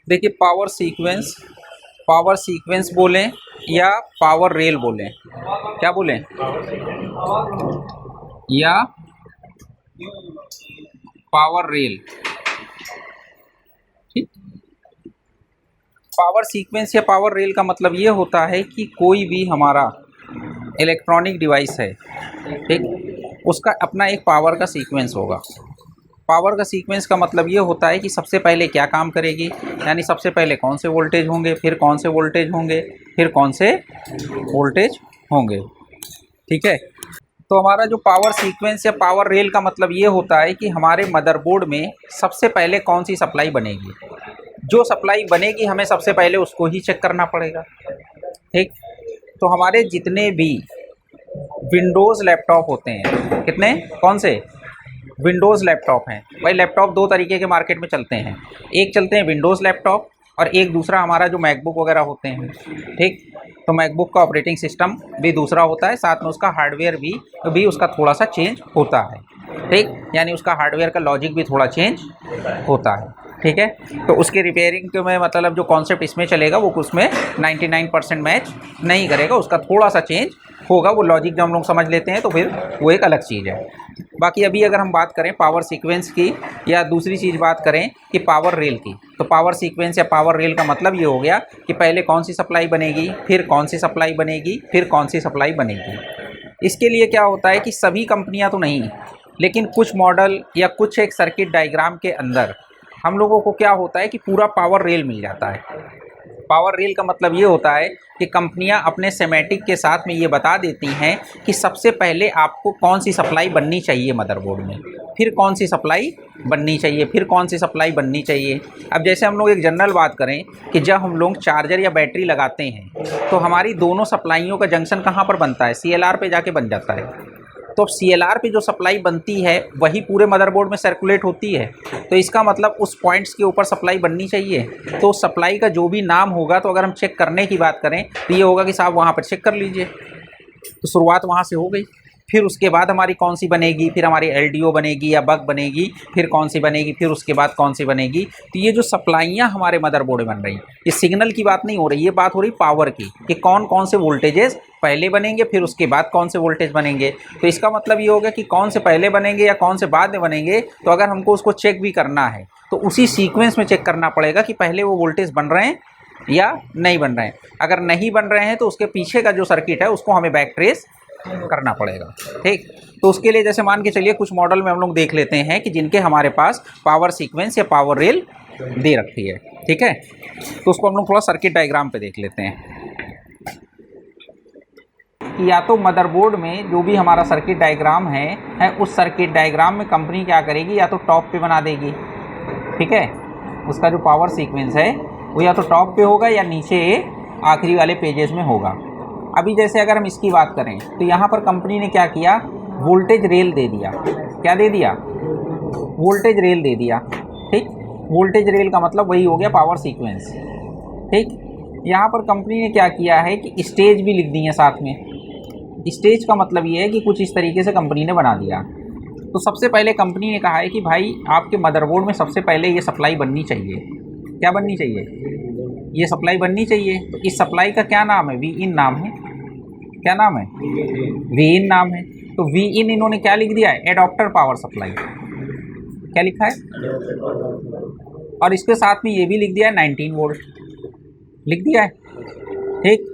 देखिए power sequence बोलें या पावर रेल बोलें, क्या बोलें, या पावर रेल। ठीक, पावर सीक्वेंस या पावर रेल का मतलब ये होता है कि कोई भी हमारा इलेक्ट्रॉनिक डिवाइस है, ठीक, उसका अपना एक पावर का सीक्वेंस होगा। पावर का सीक्वेंस का मतलब ये होता है कि सबसे पहले क्या काम करेगी, यानी सबसे पहले कौन से वोल्टेज होंगे, फिर कौन से वोल्टेज होंगे, फिर कौन से वोल्टेज होंगे। ठीक है, तो हमारा जो पावर सीक्वेंस या पावर रेल का मतलब ये होता है कि हमारे मदरबोर्ड में सबसे पहले कौन सी सप्लाई बनेगी। जो सप्लाई बनेगी हमें सबसे पहले उसको ही चेक करना पड़ेगा। ठीक, तो हमारे जितने भी विंडोज़ लैपटॉप होते हैं, कितने, कौन से, विंडोज़ लैपटॉप हैं। भाई लैपटॉप दो तरीके के मार्केट में चलते हैं, एक चलते हैं विंडोज़ लैपटॉप और एक दूसरा हमारा जो मैकबुक वगैरह होते हैं। ठीक, तो मैकबुक का ऑपरेटिंग सिस्टम भी दूसरा होता है, साथ में उसका हार्डवेयर भी उसका थोड़ा सा चेंज होता है। ठीक, यानी उसका हार्डवेयर का लॉजिक भी थोड़ा चेंज होता है। ठीक है, तो उसके रिपेयरिंग में मतलब जो कॉन्सेप्ट इसमें चलेगा वो उसमें 99% मैच नहीं करेगा, उसका थोड़ा सा चेंज होगा। वो लॉजिक जब हम लोग समझ लेते हैं तो फिर वो एक अलग चीज़ है। बाकी अभी अगर हम बात करें पावर सीक्वेंस की या दूसरी चीज़ बात करें कि पावर रेल की, तो पावर सीक्वेंस या पावर रेल का मतलब ये हो गया कि पहले कौन सी सप्लाई बनेगी, फिर कौन सी सप्लाई बनेगी, फिर कौन सी सप्लाई बनेगी। इसके लिए क्या होता है कि सभी कंपनियां तो नहीं, लेकिन कुछ मॉडल या कुछ एक सर्किट डायग्राम के अंदर हम लोगों को क्या होता है कि पूरा पावर रेल मिल जाता है। पावर रेल का मतलब ये होता है कि कंपनियां अपने सेमेटिक के साथ में ये बता देती हैं कि सबसे पहले आपको कौन सी सप्लाई बननी चाहिए मदरबोर्ड में, फिर कौन सी सप्लाई बननी चाहिए, फिर कौन सी सप्लाई बननी चाहिए। अब जैसे हम लोग एक जनरल बात करें कि जब हम लोग चार्जर या बैटरी लगाते हैं तो हमारी दोनों सप्लाइयों का जंक्शन कहाँ पर बनता है, CLR पे जाके बन जाता है। तो अब CLR पे जो सप्लाई बनती है वही पूरे मदरबोर्ड में सर्कुलेट होती है, तो इसका मतलब उस पॉइंट्स के ऊपर सप्लाई बननी चाहिए। तो सप्लाई का जो भी नाम होगा, तो अगर हम चेक करने की बात करें तो ये होगा कि साहब वहाँ पर चेक कर लीजिए। तो शुरुआत वहाँ से हो गई। फिर उसके बाद हमारी कौन सी बनेगी, फिर हमारी LDO बनेगी या बग बनेगी, फिर कौन सी बनेगी, फिर उसके बाद कौन सी बनेगी। तो ये जो सप्लाइयाँ हमारे मदरबोर्ड में बन रही, ये सिग्नल की बात नहीं हो रही, ये बात हो रही पावर की कि कौन कौन से वोल्टेजेस पहले बनेंगे, फिर उसके बाद कौन से वोल्टेज बनेंगे। तो इसका मतलब ये होगा कि कौन से पहले बनेंगे या कौन से बाद में बनेंगे। तो अगर हमको उसको चेक भी करना है तो उसी सीक्वेंस में चेक करना पड़ेगा कि पहले वो वोल्टेज बन रहे हैं या नहीं बन रहे हैं। अगर नहीं बन रहे हैं तो उसके पीछे का जो सर्किट है उसको हमें बैक ट्रेस करना पड़ेगा। ठीक, तो उसके लिए जैसे मान के चलिए कुछ मॉडल में हम लोग देख लेते हैं कि जिनके हमारे पास पावर सीक्वेंस या पावर रेल दे रखी है। ठीक है, तो उसको हम लोग थोड़ा सर्किट डायग्राम पे देख लेते हैं कि या तो मदरबोर्ड में जो भी हमारा सर्किट डायग्राम है उस सर्किट डायग्राम में कंपनी क्या करेगी, या तो टॉप पे बना देगी। ठीक है, उसका जो पावर सीक्वेंस है वो या तो टॉप पे होगा या नीचे आखिरी वाले पेजेस में होगा। अभी जैसे अगर हम इसकी बात करें तो यहाँ पर कंपनी ने क्या किया, वोल्टेज रेल दे दिया। क्या दे दिया, वोल्टेज रेल दे दिया। ठीक, वोल्टेज रेल का मतलब वही हो गया पावर सीक्वेंस। ठीक, यहाँ पर कंपनी ने क्या किया है कि स्टेज भी लिख दी है साथ में। स्टेज का मतलब ये है कि कुछ इस तरीके से कंपनी ने बना दिया। तो सबसे पहले कंपनी ने कहा है कि भाई आपके मदरबोर्ड में सबसे पहले ये सप्लाई बननी चाहिए। क्या बननी चाहिए, ये सप्लाई बननी चाहिए। तो इस सप्लाई का क्या नाम है, Vin नाम है। क्या नाम है, Vin नाम है। तो Vin इन्होंने क्या लिख दिया है, एडॉप्टर पावर सप्लाई। क्या लिखा है, और इसके साथ में ये भी लिख दिया है 19 वोल्ट लिख दिया है। ठीक,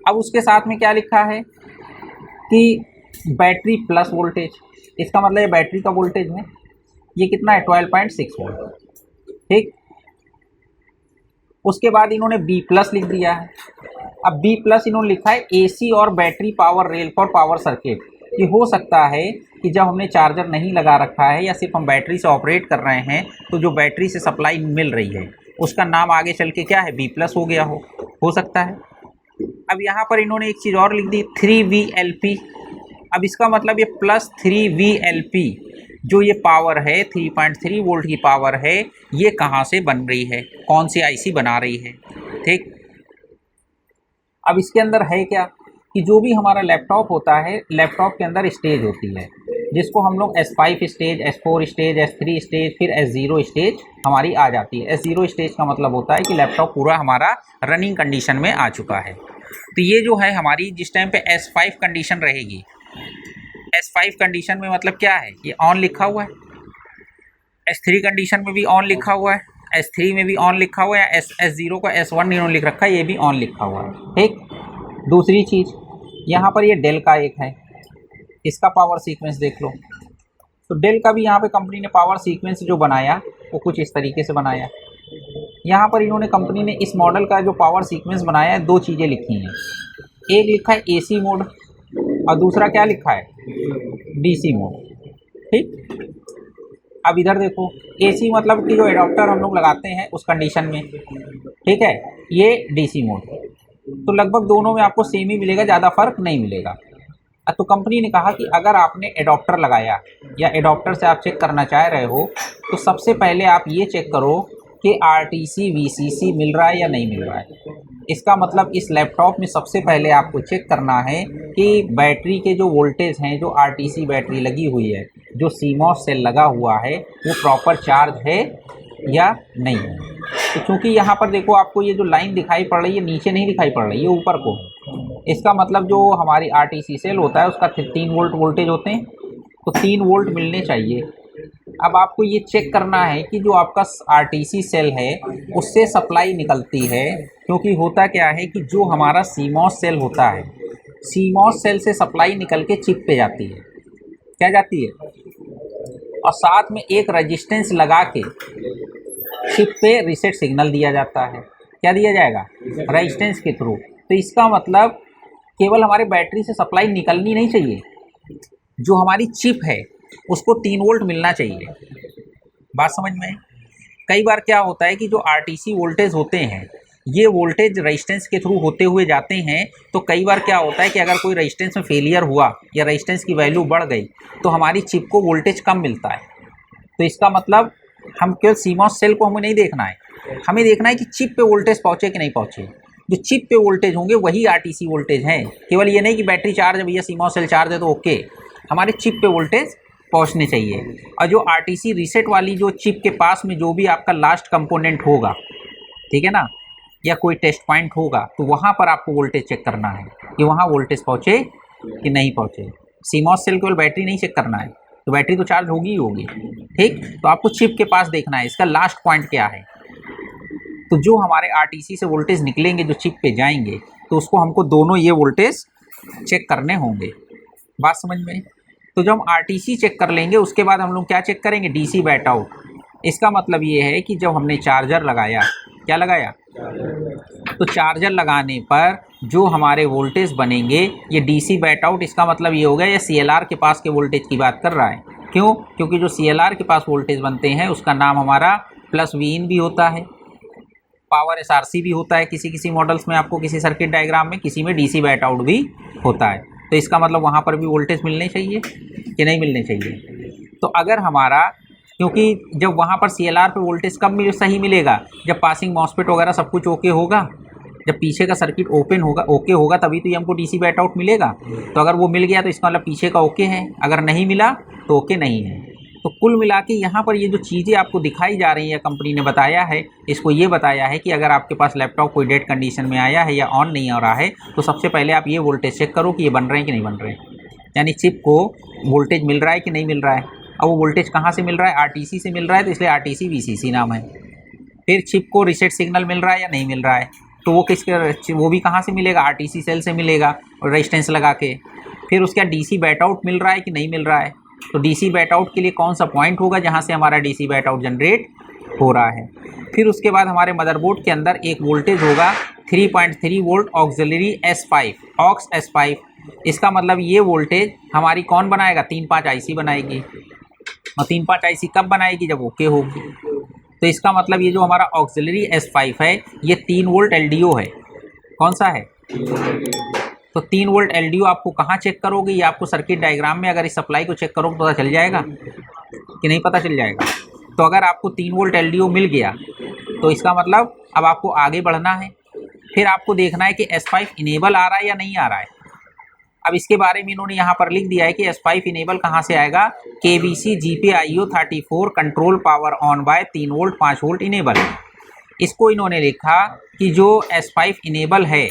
अब उसके साथ में क्या लिखा है कि बैटरी प्लस वोल्टेज, इसका मतलब ये बैटरी का वोल्टेज है, ये कितना है 12.6 वोल्ट। ठीक, उसके बाद इन्होंने B+ लिख दिया है। अब B+ इन्होंने लिखा है AC और battery power rail for power circuit. कि हो सकता है कि जब हमने चार्जर नहीं लगा रखा है या सिर्फ हम बैटरी से ऑपरेट कर रहे हैं तो जो बैटरी से सप्लाई मिल रही है उसका नाम आगे चल के क्या है, B+ हो गया हो सकता है। अब यहाँ पर इन्होंने एक चीज़ और लिख दी 3VLP। अब इसका मतलब ये +3VLP जो ये पावर है 3.3 वोल्ट की पावर है, ये कहाँ से बन रही है, कौन सी IC बना रही है। ठीक, अब इसके अंदर है क्या कि जो भी हमारा लैपटॉप होता है, लैपटॉप के अंदर स्टेज होती है। जिसको हम लोग S5 stage, S4 stage, S3 stage, फिर S0 स्टेज हमारी आ जाती है। S0 स्टेज का मतलब होता है कि लैपटॉप पूरा हमारा रनिंग कंडीशन में आ चुका है। तो ये जो है हमारी जिस टाइम पे S5 कंडीशन रहेगी, S5 कंडीशन में मतलब क्या है, ये ऑन लिखा हुआ है। S3 कंडीशन में भी ऑन लिखा हुआ है, S3 में भी ऑन लिखा हुआ है, S0 को S1 इन्होंने लिख रखा है, ये भी ऑन लिखा हुआ है। ठीक, दूसरी चीज़ यहाँ पर ये डेल का एक है, इसका पावर सीक्वेंस देख लो। तो डेल का भी यहाँ पे कंपनी ने पावर सीक्वेंस जो बनाया वो कुछ इस तरीके से बनाया। यहाँ पर इन्होंने कंपनी ने इस मॉडल का जो पावर सीक्वेंस बनाया है, दो चीज़ें लिखी हैं। एक लिखा है AC मोड और दूसरा क्या लिखा है, DC मोड। ठीक, अब इधर देखो, AC मतलब कि जो एडाप्टर हम लोग लगाते हैं उस कंडीशन में, ठीक है, ये DC मोड। तो लगभग दोनों में आपको सेम ही मिलेगा, ज़्यादा फर्क नहीं मिलेगा। तो कंपनी ने कहा कि अगर आपने एडाप्टर लगाया या एडाप्टर से आप चेक करना चाह रहे हो, तो सबसे पहले आप ये चेक करो कि RTC VCC मिल रहा है या नहीं मिल रहा है। इसका मतलब इस लैपटॉप में सबसे पहले आपको चेक करना है कि बैटरी के जो वोल्टेज हैं, जो RTC बैटरी लगी हुई है, जो CMOS सेल लगा हुआ है, वो प्रॉपर चार्ज है या नहीं है। तो चूँकि यहाँ पर देखो आपको ये जो लाइन दिखाई पड़ रही है नीचे नहीं दिखाई पड़ रही है, ये ऊपर को है। इसका मतलब जो हमारी RTC सेल होता है उसका 3 वोल्ट वोल्टेज होते हैं, तो 3 वोल्ट मिलने चाहिए। अब आपको ये चेक करना है कि जो आपका RTC सेल है उससे सप्लाई निकलती है, क्योंकि होता क्या है कि जो हमारा CMOS सेल होता है, CMOS सेल से सप्लाई निकल के चिप पे जाती है। क्या जाती है, और साथ में एक रेजिस्टेंस लगा के चिप पे रीसेट सिग्नल दिया जाता है। क्या दिया जाएगा, रेजिस्टेंस के थ्रू। तो इसका मतलब केवल हमारे बैटरी से सप्लाई निकलनी नहीं चाहिए, जो हमारी चिप है उसको 3 वोल्ट मिलना चाहिए। बात समझ में? कई बार क्या होता है कि जो RTC वोल्टेज होते हैं, ये वोल्टेज रेजिस्टेंस के थ्रू होते हुए जाते हैं। तो कई बार क्या होता है कि अगर कोई रेजिस्टेंस में फेलियर हुआ या रेजिस्टेंस की वैल्यू बढ़ गई तो हमारी चिप को वोल्टेज कम मिलता है। तो इसका मतलब हम केवल CMOS सेल को हमें नहीं देखना है, हमें देखना है कि चिप पे वोल्टेज पहुँचे कि नहीं पहुँचे। जो चिप पे वोल्टेज होंगे वही RTC वोल्टेज हैं। केवल ये नहीं कि बैटरी चार्ज है भैया, CMOS सेल चार्ज है तो ओके, हमारे चिप पे वोल्टेज पहुंचने चाहिए। और जो RTC रीसेट वाली जो चिप के पास में जो भी आपका लास्ट कंपोनेंट होगा, ठीक है ना, या कोई टेस्ट पॉइंट होगा, तो वहाँ पर आपको वोल्टेज चेक करना है कि वहाँ वोल्टेज पहुँचे कि नहीं पहुँचे। CMOS सेल केवल बैटरी नहीं चेक करना है, तो बैटरी तो चार्ज होगी ही होगी। ठीक, तो आपको चिप के पास देखना है इसका लास्ट पॉइंट क्या है। तो जो हमारे RTC से वोल्टेज निकलेंगे, जो चिप पे जाएंगे, तो उसको हमको दोनों ये वोल्टेज चेक करने होंगे। बात समझ में? तो जब हम RTC चेक कर लेंगे उसके बाद हम लोग क्या चेक करेंगे, DC बैट आउट। इसका मतलब ये है कि जब हमने चार्जर लगाया, क्या लगाया, तो चार्जर लगाने पर जो हमारे वोल्टेज बनेंगे ये DC बैट आउट। इसका मतलब ये हो गया ये CLR के पास के वोल्टेज की बात कर रहा है। क्यों? क्योंकि जो CLR के पास वोल्टेज बनते हैं उसका नाम हमारा प्लस Vin भी होता है, पावर SRC भी होता है किसी किसी मॉडल्स में, आपको किसी सर्किट डायग्राम में, किसी में DC बैट आउट भी होता है। तो इसका मतलब वहाँ पर भी वोल्टेज मिलने चाहिए कि नहीं मिलने चाहिए। तो अगर हमारा, क्योंकि जब वहाँ पर CLR पे वोल्टेज कब सही मिलेगा, जब पासिंग मॉसफेट वगैरह सब कुछ ओके होगा, जब पीछे का सर्किट ओपन होगा, ओके होगा, तभी तो ये हमको DC बैट आउट मिलेगा। तो अगर वो मिल गया तो इसका मतलब पीछे का ओके है, अगर नहीं मिला तो ओके नहीं है। तो कुल मिला के यहाँ पर ये जो चीज़ें आपको दिखाई जा रही हैं, कंपनी ने बताया है, इसको ये बताया है कि अगर आपके पास लैपटॉप कोई डेड कंडीशन में आया है या ऑन नहीं हो रहा है, तो सबसे पहले आप ये वोल्टेज चेक करो कि ये बन रहे हैं कि नहीं बन रहे हैं, यानी चिप को वोल्टेज मिल रहा है कि नहीं मिल रहा है। अब वो वोल्टेज कहाँ से मिल रहा है, RTC से मिल रहा है, तो इसलिए RTC VCC नाम है। फिर चिप को रीसेट सिग्नल मिल रहा है या नहीं मिल रहा है, तो वो किसके, वो भी कहाँ से मिलेगा, RTC सेल से मिलेगा और रेजिस्टेंस लगा के। फिर उसका DC बैट आउट मिल रहा है कि नहीं मिल रहा है, तो DC बैट आउट के लिए कौन सा पॉइंट होगा जहाँ से हमारा DC बैट आउट जनरेट हो रहा है। फिर उसके बाद हमारे मदरबोर्ड के अंदर एक वोल्टेज होगा 3.3 volt auxiliary S5, aux S5। इसका मतलब ये वोल्टेज हमारी कौन बनाएगा, 3.5 IC बनाएगी। और 3.5 IC कब बनाएगी, जब ओके होगी। तो इसका मतलब ये जो हमारा ऑक्सिलरी S5 है ये 3 वोल्ट LDO है। कौन सा है, तो 3 वोल्ट LDO आपको कहाँ चेक करोगे, ये आपको सर्किट डायग्राम में अगर इस सप्लाई को चेक करोगे पता चल जाएगा कि नहीं पता चल जाएगा। तो अगर आपको 3 वोल्ट LDO मिल गया तो इसका मतलब अब आपको आगे बढ़ना है। फिर आपको देखना है कि S5 इनेबल आ रहा है या नहीं आ रहा है। अब इसके बारे में इन्होंने यहाँ पर लिख दिया है कि S5 इनेबल कहाँ से आएगा, KBC GPIO 34 control power on by 3 volt 5 volt enable. इसको इन्होंने लिखा कि जो S5 इनेबल है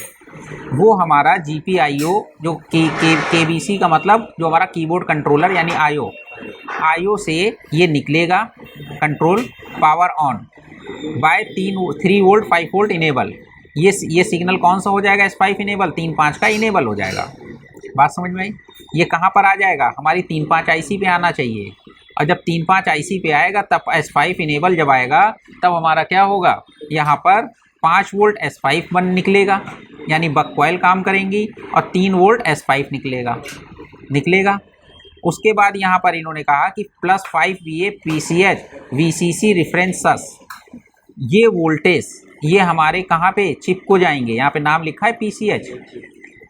वो हमारा GPIO जो KBC का मतलब जो हमारा कीबोर्ड कंट्रोलर यानी IO से ये निकलेगा control power on by 3 volt 5 volt enable. ये सिग्नल कौन सा हो जाएगा, S5 इनेबल 3-5 का इनेबल हो जाएगा। बात समझ में आई? ये कहाँ पर आ जाएगा, हमारी 3-5 IC पे आना चाहिए, और जब 3-5 IC पे आएगा तब S5 इनेबल जब आएगा तब हमारा क्या होगा, यहाँ पर 5 वोल्ट S5 बन निकलेगा यानी बक कॉइल काम करेंगी और 3 वोल्ट S5 निकलेगा। उसके बाद यहाँ पर इन्होंने कहा कि +5 VA PCH VCC रेफरेंस, ये वोल्टेज ये हमारे कहाँ पे चिप को जाएंगे, यहाँ पे नाम लिखा है PCH।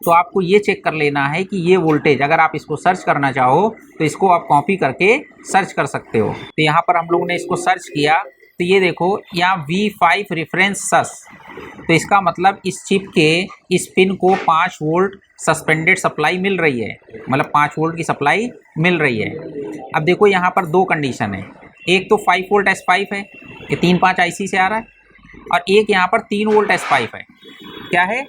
तो आपको ये चेक कर लेना है कि ये वोल्टेज अगर आप इसको सर्च करना चाहो तो इसको आप कॉपी करके सर्च कर सकते हो। तो यहाँ पर हम लोगों ने इसको सर्च किया तो ये देखो यहाँ V5 रेफरेंस, तो इसका मतलब इस चिप के इस पिन को 5 वोल्ट सस्पेंडेड सप्लाई मिल रही है, मतलब 5 वोल्ट की सप्लाई मिल रही है। अब देखो यहाँ पर दो कंडीशन है, एक तो 5 वोल्ट S5 है, ये 3-5 IC से आ रहा है, और एक यहाँ पर 3 वोल्ट S5 है। क्या है,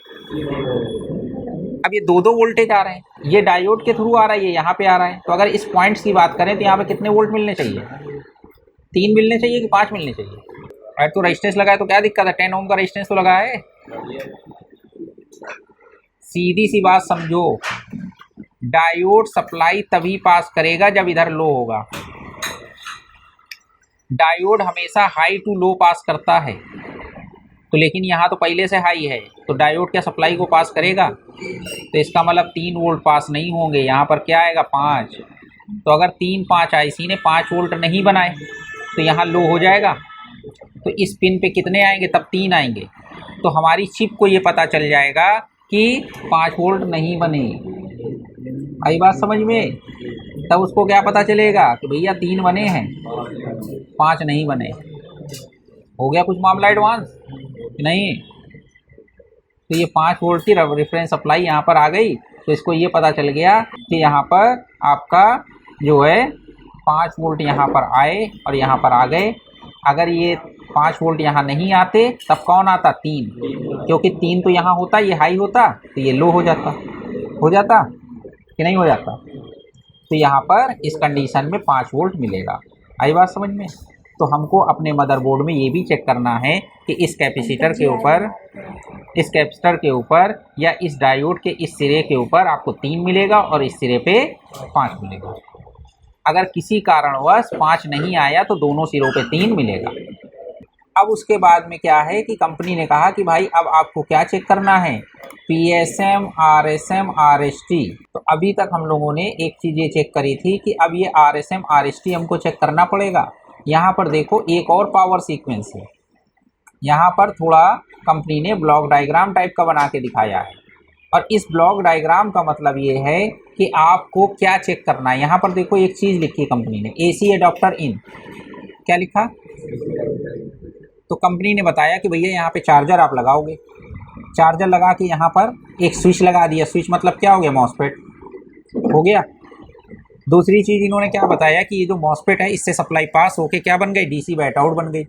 अब ये दो वोल्टेज आ रहे हैं, ये डायोड के थ्रू आ रहा है, ये यहाँ पे आ रहा है। तो अगर इस पॉइंट्स की बात करें तो यहाँ पे कितने वोल्ट मिलने चाहिए, 3 मिलने चाहिए कि 5 मिलने चाहिए। अगर तो रेजिस्टेंस लगाए तो क्या दिक्कत है, 10 ओम का रेजिस्टेंस तो लगा है। सीधी सी बात समझो, डायोड सप्लाई तभी पास करेगा जब इधर लो होगा। डायोड हमेशा हाई टू लो पास करता है, तो लेकिन यहाँ तो पहले से हाई है तो डायोड क्या सप्लाई को पास करेगा, तो इसका मतलब 3 वोल्ट पास नहीं होंगे, यहाँ पर क्या आएगा 5। तो अगर 3-5 IC ने 5 वोल्ट नहीं बनाए तो यहाँ लो हो जाएगा, तो इस पिन पे कितने आएंगे, तब 3 आएंगे। तो हमारी चिप को ये पता चल जाएगा कि 5 वोल्ट नहीं बने। आई बात समझ में? तब उसको क्या पता चलेगा कि भैया 3 बने हैं 5 नहीं बने। हो गया कुछ मामला एडवांस कि नहीं? तो ये 5 वोल्ट की रेफरेंस सप्लाई यहाँ पर आ गई, तो इसको ये पता चल गया कि यहाँ पर आपका जो है 5 वोल्ट यहाँ पर आए और यहाँ पर आ गए। अगर ये 5 वोल्ट यहाँ नहीं आते तब कौन आता, 3, क्योंकि 3 तो यहाँ होता, ये हाई होता तो ये लो हो जाता कि नहीं हो जाता। तो यहाँ पर इस कंडीशन में 5 वोल्ट मिलेगा। आई बात समझ में? तो हमको अपने मदरबोर्ड में ये भी चेक करना है कि इस कैपेसिटर के ऊपर या इस डायोड के इस सिरे के ऊपर आपको 3 मिलेगा और इस सिरे पे 5 मिलेगा। अगर किसी कारणवश 5 नहीं आया तो दोनों सिरों पे 3 मिलेगा। अब उसके बाद में क्या है कि कंपनी ने कहा कि भाई अब आपको क्या चेक करना है, PSM RSM RST। तो अभी तक हम लोगों ने एक चीज़ ये चेक करी थी कि अब ये RSM RST हमको चेक करना पड़ेगा। यहाँ पर देखो एक और पावर सीक्वेंस है, यहाँ पर थोड़ा कंपनी ने ब्लॉक डायग्राम टाइप का बना के दिखाया है, और इस ब्लॉक डायग्राम का मतलब ये है कि आपको क्या चेक करना है। यहाँ पर देखो एक चीज़ लिखी कंपनी ने, AC एडाप्टर इन, क्या लिखा? तो कंपनी ने बताया कि भैया यहाँ पे चार्जर आप लगाओगे, चार्जर लगा के यहाँ पर एक स्विच लगा दिया। स्विच मतलब क्या हो गया, मॉसफेट हो गया। दूसरी चीज़ इन्होंने क्या बताया कि ये जो मॉसफेट है इससे सप्लाई पास होके क्या बन गई, DC बैट आउट बन गई।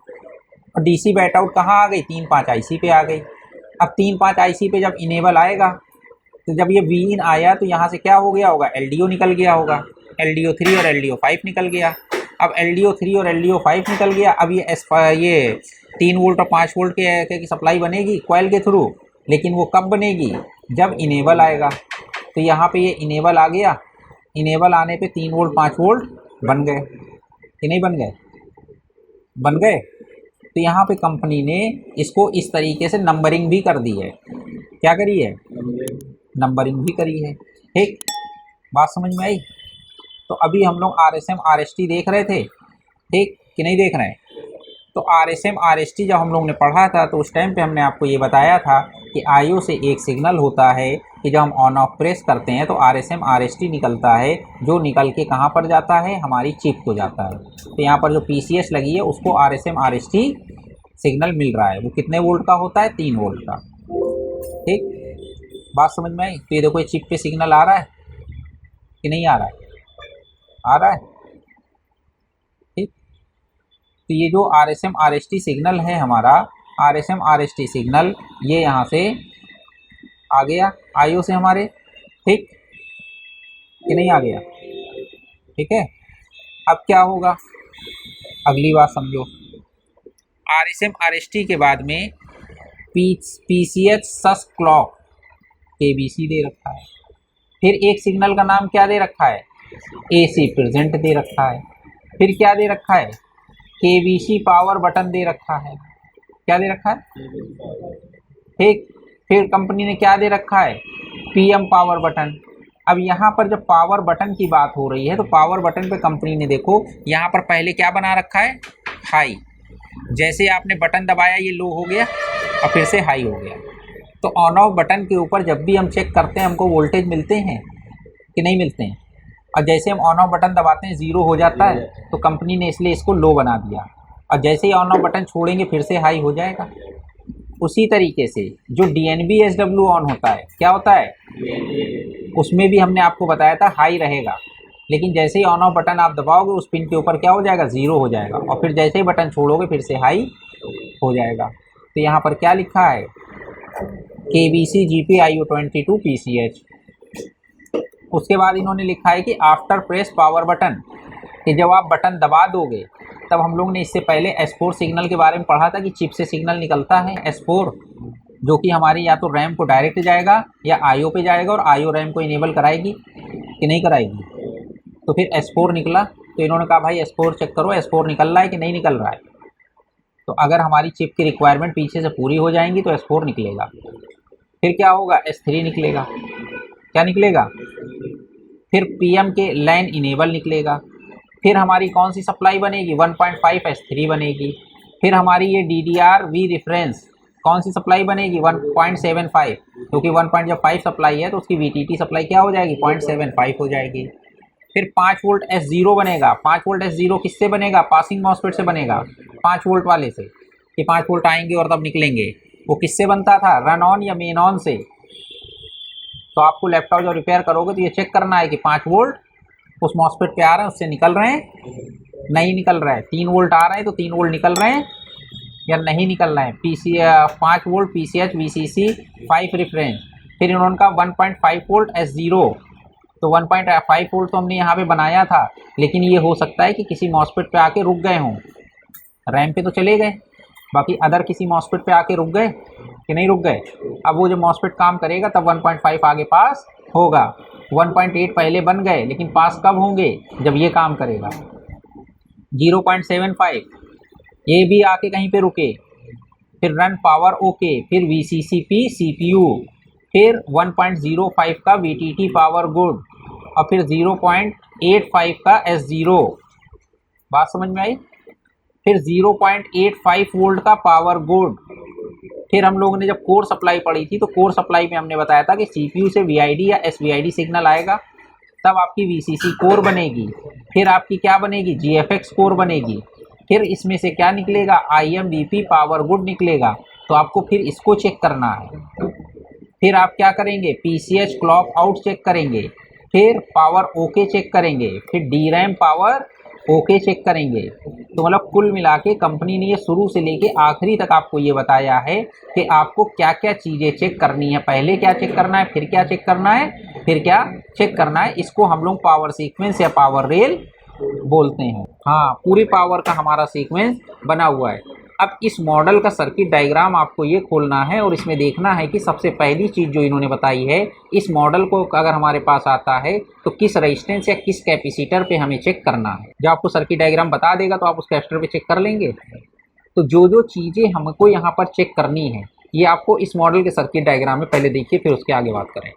और DC बैट आउट कहाँ आ गई, 3-5 IC पे आ गई। अब 3-5 IC पे जब इनेबल आएगा तो जब ये Vin आया तो यहाँ से क्या हो गया होगा, LDO निकल गया होगा, LDO 3 और LDO 5 निकल गया। अब LDO 3 और LDO 5 निकल गया, अब ये 3 वोल्ट और 5 वोल्ट की सप्लाई बनेगी कॉइल के थ्रू, लेकिन वो कब बनेगी, जब इनेबल आएगा। तो यहाँ पे ये इनेबल आ गया, इनेबल आने पे 3 वोल्ट 5 वोल्ट बन गए कि नहीं बन गए, बन गए। तो यहाँ पे कंपनी ने इसको इस तरीके से नंबरिंग भी कर दी है। क्या करी है, नंबरिंग भी करी है। ठीक, बात समझ में आई? तो अभी हम लोग RSM RST देख रहे थे, ठीक कि नहीं देख रहे हैं? तो RSM RST जब हम लोग ने पढ़ा था तो उस टाइम पे हमने आपको ये बताया था कि IO से एक सिग्नल होता है कि जब हम ऑन ऑफ प्रेस करते हैं तो RSM RST निकलता है, जो निकल के कहाँ पर जाता है, हमारी चिप को जाता है। तो यहाँ पर जो PCS लगी है उसको RSM RST सिग्नल मिल रहा है, वो कितने वोल्ट का होता है, 3 वोल्ट का। ठीक, बात समझ में आई? तो ये देखो, ये चिप पे सिग्नल आ रहा है कि नहीं आ रहा है? आ रहा है। ठीक, तो ये जो RSM RST सिग्नल है हमारा, RSM RST सिग्नल ये यहाँ से आ गया IO से हमारे, ठीक कि नहीं आ गया? ठीक है, अब क्या होगा, अगली बात समझो। RSM RST के बाद में PCH सस क्लॉक KBC दे रखा है। फिर एक सिग्नल का नाम क्या दे रखा है? AC प्रेजेंट दे रखा है। फिर क्या दे रखा है? KBC पावर बटन दे रखा है। क्या दे रखा है? ठीक, फिर कंपनी ने क्या दे रखा है? PM power button. अब यहाँ पर जब पावर बटन की बात हो रही है तो पावर बटन पे कंपनी ने देखो यहाँ पर पहले क्या बना रखा है? हाई। जैसे आपने बटन दबाया ये लो हो गया और फिर से हाई हो गया। तो ऑन ऑफ बटन के ऊपर जब भी हम चेक करते हैं हमको वोल्टेज मिलते हैं कि नहीं मिलते हैं? और जैसे हम ऑन ऑफ बटन दबाते हैं ज़ीरो हो जाता है, तो कंपनी ने इसलिए इसको लो बना दिया। और जैसे ही ऑन ऑफ बटन छोड़ेंगे फिर से हाई हो जाएगा। उसी तरीके से जो DNB SW ऑन होता है, क्या होता है? उसमें भी हमने आपको बताया था हाई रहेगा, लेकिन जैसे ही ऑन ऑफ बटन आप दबाओगे उस पिन के ऊपर क्या हो जाएगा? ज़ीरो हो जाएगा। और फिर जैसे ही बटन छोड़ोगे फिर से हाई हो जाएगा। तो यहाँ पर क्या लिखा है? KBC GPIO 22 PCH। उसके बाद इन्होंने लिखा है कि आफ्टर प्रेस पावर बटन, कि जब आप बटन दबा दोगे, तब हम लोग ने इससे पहले S4 सिग्नल के बारे में पढ़ा था कि चिप से सिग्नल निकलता है S4, जो कि हमारी या तो रैम को डायरेक्ट जाएगा या IO पे जाएगा और IO रैम को इनेबल कराएगी कि नहीं कराएगी। तो फिर S4 निकला, तो इन्होंने कहा भाई S4 चेक करो, S4 निकल रहा है कि नहीं निकल रहा है। तो अगर हमारी चिप की रिक्वायरमेंट पीछे से पूरी हो जाएंगी तो S4 निकलेगा। फिर क्या होगा? S3 निकलेगा। क्या निकलेगा? फिर PM के LAN इनेबल निकलेगा। फिर हमारी कौन सी सप्लाई बनेगी? 1.5 S3 बनेगी। फिर हमारी ये DDR-V रेफरेंस कौन सी सप्लाई बनेगी? 1.75, क्योंकि 1.5 सप्लाई है तो उसकी VTT सप्लाई क्या हो जाएगी? 0.75 हो जाएगी। फिर 5 वोल्ट S0 बनेगा। 5 वोल्ट S0 किससे बनेगा? पासिंग मॉसफेट से बनेगा, 5 वोल्ट वाले से, कि 5 वोल्ट आएंगे और तब निकलेंगे। वो किससे बनता था? रन ऑन या मेन ऑन से। तो आपको लैपटॉप जब रिपेयर करोगे तो ये चेक करना है कि 5 वोल्ट उस मॉसफेट पे आ रहे हैं, उससे निकल रहे हैं, नहीं निकल रहा है। 3 वोल्ट आ रहे हैं तो 3 वोल्ट निकल रहे हैं या नहीं निकल रहे हैं। 5 वोल्ट PCH VCC 5 रेफरेंस। फिर इन्होंने कहा 1.5 वोल्ट S0, तो 1.5 वोल्ट तो हमने यहाँ पे बनाया था, लेकिन ये हो सकता है कि किसी मॉसफेट पे आके रुक गए हों। रैम पे तो चले गए, बाकी अदर किसी मॉसफेट पे आके रुक गए कि नहीं रुक गए। अब वो जब मॉसफेट काम करेगा तब 1.5 आगे पास होगा। 1.8 पहले बन गए, लेकिन पास कब होंगे? जब ये काम करेगा। 0.75 ये भी आके कहीं पे रुके। फिर रन पावर ओके, फिर VCCP CPU, फिर 1.05 का VTT पावर गुड, और फिर 0.85 का S0। बात समझ में आई? फिर 0.85 वोल्ट का पावर गुड। फिर हम लोगों ने जब कोर सप्लाई पढ़ी थी तो कोर सप्लाई में हमने बताया था कि CPU से VID या SVID सिग्नल आएगा, तब आपकी VCC कोर बनेगी। फिर आपकी क्या बनेगी? GFX कोर बनेगी। फिर इसमें से क्या निकलेगा? IMVP पावर गुड निकलेगा। तो आपको फिर इसको चेक करना है। फिर आप क्या करेंगे? PCH क्लॉक आउट चेक करेंगे, फिर पावर ओके चेक करेंगे, फिर DRAM पावर ओके चेक करेंगे। तो मतलब कुल मिला के कंपनी ने ये शुरू से लेके आखिरी तक आपको ये बताया है कि आपको क्या क्या चीज़ें चेक करनी है। पहले क्या चेक करना है, फिर क्या चेक करना है, फिर क्या चेक करना है। इसको हम लोग पावर सीक्वेंस या पावर रेल बोलते हैं। हाँ, पूरी पावर का हमारा सीक्वेंस बना हुआ है। अब इस मॉडल का सर्किट डायग्राम आपको ये खोलना है और इसमें देखना है कि सबसे पहली चीज़ जो इन्होंने बताई है, इस मॉडल को अगर हमारे पास आता है तो किस रेजिस्टेंस या किस कैपेसिटर पे हमें चेक करना है। जब आपको सर्किट डायग्राम बता देगा तो आप उस कैपेसिटर पे चेक कर लेंगे। तो जो जो चीज़ें हमको यहाँ पर चेक करनी है ये आपको इस मॉडल के सर्किट डायग्राम में पहले देखिए, फिर उसके आगे बात करें।